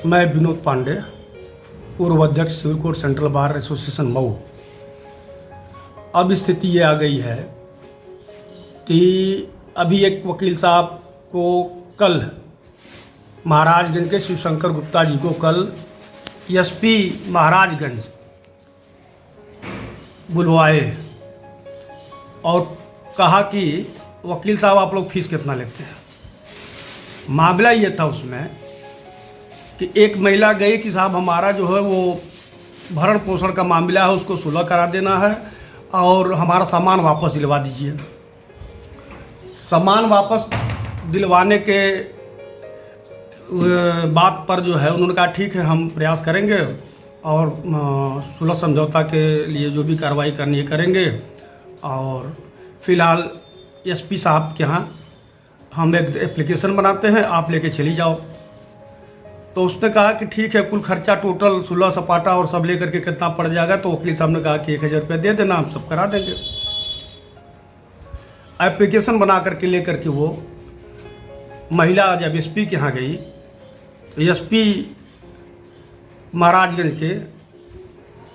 मैं विनोद पांडे, पूर्व अध्यक्ष civil court central bar association Mau. अब स्थिति ये आ गई है कि अभी एक वकील साहब को कल महाराजगंज के शिवशंकर गुप्ता जी को कल एसपी महाराजगंज बुलवाए और कहा कि वकील साहब आप लोग फीस कितना लेते हैं। मामला ये था उसमें कि एक महिला गई कि साहब हमारा जो है वो भरण पोषण का मामला है, उसको सुलह करा देना है और हमारा सामान वापस दिलवा दीजिए। सामान वापस दिलवाने के बात पर जो है उन्होंने कहा ठीक है हम प्रयास करेंगे और सुलह समझौता के लिए जो भी कार्रवाई करनी है करेंगे और फिलहाल एसपी साहब के यहाँ हम एक एप्लीकेशन बनाते हैं, आप लेके चली जाओ। तो उसने कहा कि ठीक है, कुल खर्चा टोटल सुलह सपाटा और सब लेकर के कितना पड़ जाएगा। तो वकील साहब ने कहा कि 1000 रुपये दे देना, हम सब करा देंगे। एप्लीकेशन बना करके लेकर के वो महिला जब एसपी के यहाँ गई तो एसपी महाराजगंज के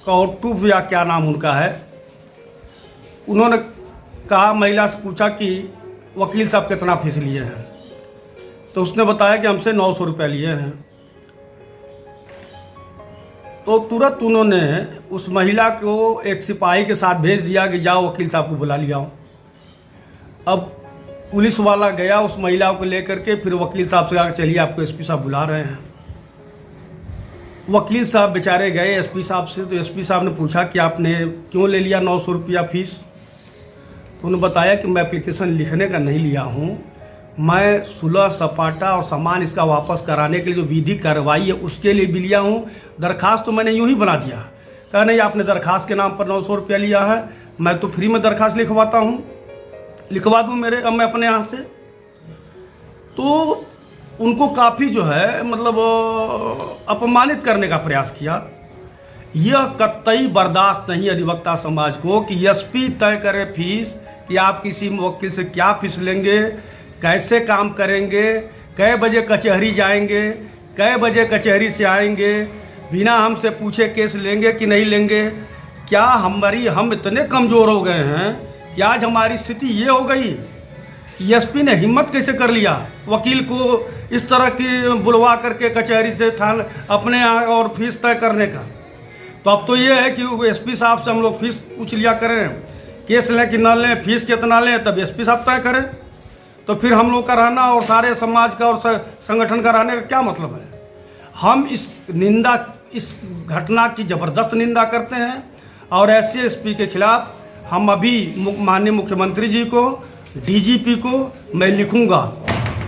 कौटुब या क्या नाम उनका है, उन्होंने कहा, महिला से पूछा कि वकील साहब कितना फीस लिए हैं। तो उसने बताया कि हमसे 900 रुपये लिए हैं। तो तुरंत उन्होंने उस महिला को एक सिपाही के साथ भेज दिया कि जाओ वकील साहब को बुला लिया। अब पुलिस वाला गया उस महिला को लेकर के, फिर वकील साहब से कहा चलिए आपको एसपी साहब बुला रहे हैं। वकील साहब बेचारे गए एसपी साहब से। तो एसपी साहब ने पूछा कि आपने क्यों ले लिया 900 रुपया फीस। तो उन्होंने बताया कि मैं एप्लीकेशन लिखने का नहीं लिया हूँ, मैं सुलह सपाटा और सामान इसका वापस कराने के लिए जो विधि कार्रवाई है उसके लिए भी लिया हूँ। दरखास्त तो मैंने यूं ही बना दिया। कहा नहीं, आपने दरखास्त के नाम पर 900 रुपया लिया है, मैं तो फ्री में दरखास्त लिखवाता हूँ, लिखवा दूँ अब मैं अपने यहाँ से। तो उनको काफ़ी जो है मतलब अपमानित करने का प्रयास किया। यह कतई बर्दाश्त नहीं अधिवक्ता समाज को कि एसपी तय करे फीस कि आप किसी वकील से क्या फीस लेंगे, कैसे काम करेंगे, कै बजे कचहरी जाएंगे, कै बजे कचहरी से आएंगे, बिना हमसे पूछे केस लेंगे कि नहीं लेंगे। क्या हम इतने कमज़ोर हो गए हैं कि आज हमारी स्थिति ये हो गई कि एसपी ने हिम्मत कैसे कर लिया वकील को इस तरह की बुलवा करके कचहरी से थाने अपने यहाँ और फीस तय करने का। तो अब तो ये है कि एसपी साहब से हम लोग फीस पूछ लिया करें, केस लें कि न लें, फीस कितना लें, तब एसपी साहब तय करें। तो फिर हम लोग का रहना और सारे समाज का और संगठन का रहने का क्या मतलब है। हम इस घटना की ज़बरदस्त निंदा करते हैं और ऐसे एसपी के खिलाफ हम अभी माननीय मुख्यमंत्री जी को, डीजीपी को मैं लिखूंगा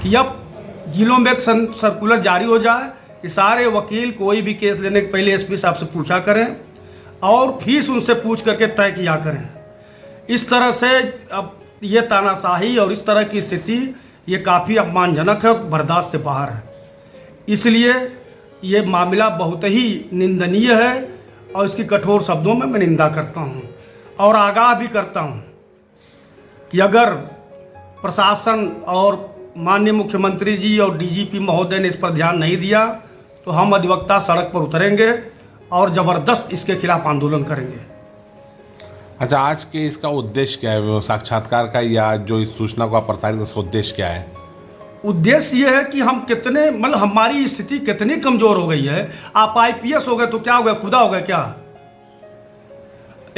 कि अब जिलों में एक सर्कुलर जारी हो जाए कि सारे वकील कोई भी केस लेने के पहले एसपी साहब से पूछा करें और फीस उनसे पूछ करके तय किया करें। इस तरह से अब ये तानाशाही और इस तरह की स्थिति ये काफ़ी अपमानजनक है, बर्दाश्त से बाहर है। इसलिए ये मामला बहुत ही निंदनीय है और इसकी कठोर शब्दों में मैं निंदा करता हूँ और आगाह भी करता हूँ कि अगर प्रशासन और माननीय मुख्यमंत्री जी और डीजीपी महोदय ने इस पर ध्यान नहीं दिया तो हम अधिवक्ता सड़क पर उतरेंगे और ज़बरदस्त इसके खिलाफ आंदोलन करेंगे। अच्छा, आज के इसका उद्देश्य क्या है, साक्षात्कार का, या जो इस सूचना को आप प्रसारित उसका उद्देश्य क्या है? उद्देश्य ये है कि हम कितने मतलब हमारी स्थिति कितनी कमज़ोर हो गई है। आप आईपीएस हो गए तो क्या हो गया, खुदा हो गया क्या।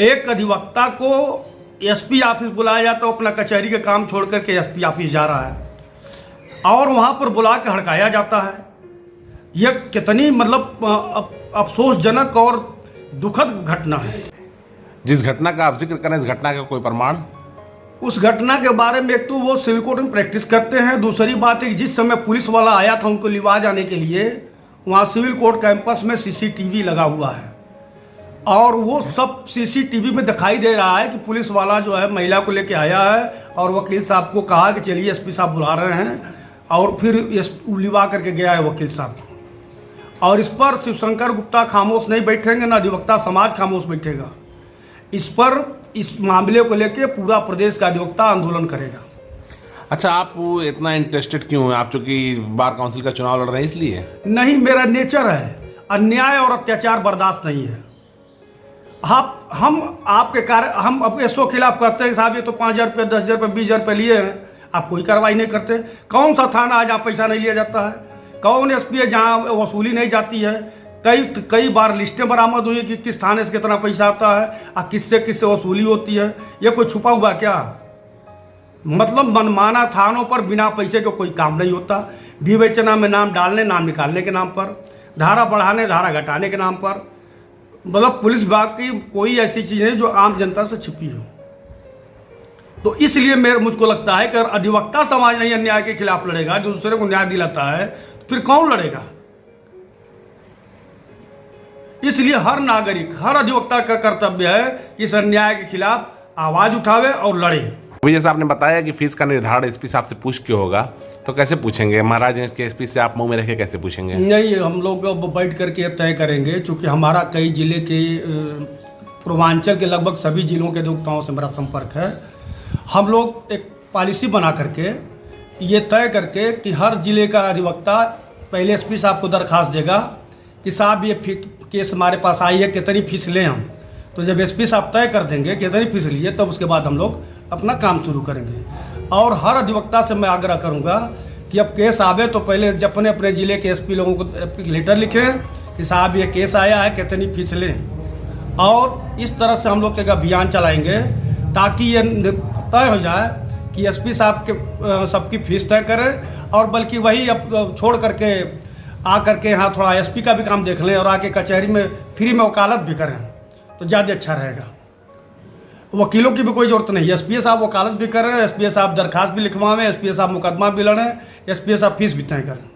एक अधिवक्ता को एसपी ऑफिस बुलाया जाता है, अपना कचहरी के काम छोड़ करके एसपी ऑफिस जा रहा है और वहाँ पर बुला के हड़काया जाता है। यह कितनी मतलब अफसोसजनक और दुखद घटना है। जिस घटना का आप जिक्र करें, इस घटना का कोई प्रमाण? उस घटना के बारे में एक तो वो सिविल कोर्ट में प्रैक्टिस करते हैं, दूसरी बात है कि जिस समय पुलिस वाला आया था उनको लिवा जाने के लिए, वहाँ सिविल कोर्ट कैंपस में सीसीटीवी लगा हुआ है और वो सब सीसीटीवी में दिखाई दे रहा है कि पुलिस वाला जो है महिला को लेके आया है और वकील साहब को कहा कि चलिए एसपी साहब बुला रहे हैं और फिर लिवा करके गया है वकील साहब को। और इस पर शिवशंकर गुप्ता खामोश नहीं बैठेंगे, ना अधिवक्ता समाज खामोश बैठेगा। इस पर इस मामले को लेकर पूरा प्रदेश का अधिवक्ता आंदोलन करेगा। अच्छा, आप इतना इंटरेस्टेड क्यों हैं? आप चूंकि बार काउंसिल का चुनाव लड़ रहे हैं इसलिए? नहीं, मेरा नेचर है, अन्याय और अत्याचार बर्दाश्त नहीं है। हम आपके कार्य, हम अब इसको खिलाफ करते हैं साहब ये तो 5,000 रुपये, 10,000 रुपये, 20,000 रुपये लिए हैं, आप कोई कार्रवाई नहीं करते। कौन सा थाना है जहाँ पैसा नहीं लिया जाता है? कौन एसपी है जहाँ वसूली नहीं जाती है? कई बार लिस्टें बरामद हुई कि किस थाने से कितना पैसा आता है और किससे वसूली होती है। ये कोई छुपा हुआ क्या? मतलब मनमाना थानों पर बिना पैसे के कोई काम नहीं होता। विवेचना में नाम डालने, नाम निकालने के नाम पर, धारा बढ़ाने, धारा घटाने के नाम पर, मतलब पुलिस विभाग की कोई ऐसी चीज़ नहीं जो आम जनता से छिपी हो। तो इसलिए मुझको लगता है कि अगर अधिवक्ता समाज नहीं अन्याय के खिलाफ लड़ेगा, जो दूसरे को न्याय दिलाता है, तो फिर कौन लड़ेगा? इसलिए हर नागरिक, हर अधिवक्ता का कर्तव्य है कि इस अन्याय के खिलाफ आवाज उठावे और लड़े। अभी जैसा आपने बताया कि फीस का निर्धारण एसपी साहब से पूछ के होगा, तो कैसे पूछेंगे? महाराजगंज के एसपी से आप मुंह में रखे कैसे पूछेंगे? नहीं, हम लोग बैठ करके तय करेंगे, चूंकि हमारा कई जिले के पूर्वांचल के लगभग सभी जिलों के अधिवक्ताओं से मेरा संपर्क है। हम लोग एक पॉलिसी बना करके ये तय करके कि हर जिले का अधिवक्ता पहले एसपी साहब को दरखास्त देगा कि साहब ये केस हमारे पास आई है, कितनी फीस लें हम। तो जब एसपी साहब तय कर देंगे कितनी फीस लिए, तब उसके बाद हम लोग अपना काम शुरू करेंगे। और हर अधिवक्ता से मैं आग्रह करूंगा कि अब केस आवे तो पहले अपने अपने ज़िले के एसपी लोगों को लेटर लिखें कि साहब ये केस आया है, कितनी फीस लें। और इस तरह से हम लोग एक अभियान चलाएंगे ताकि ये तय हो जाए कि एसपी साहब के सबकी फीस तय करें, और बल्कि वही अब छोड़ करके आ करके यहाँ थोड़ा एसपी का भी काम देख लें और आके कचहरी में फ्री में वकालत भी करें, तो ज़्यादा अच्छा रहेगा। वकीलों की भी कोई जरूरत नहीं है, एसपी साहब वकालत भी करें, एसपी साहब दरखास्त भी लिखवाएं, एसपी साहब मुकदमा भी लड़ें, एसपी साहब फीस भी तय करें।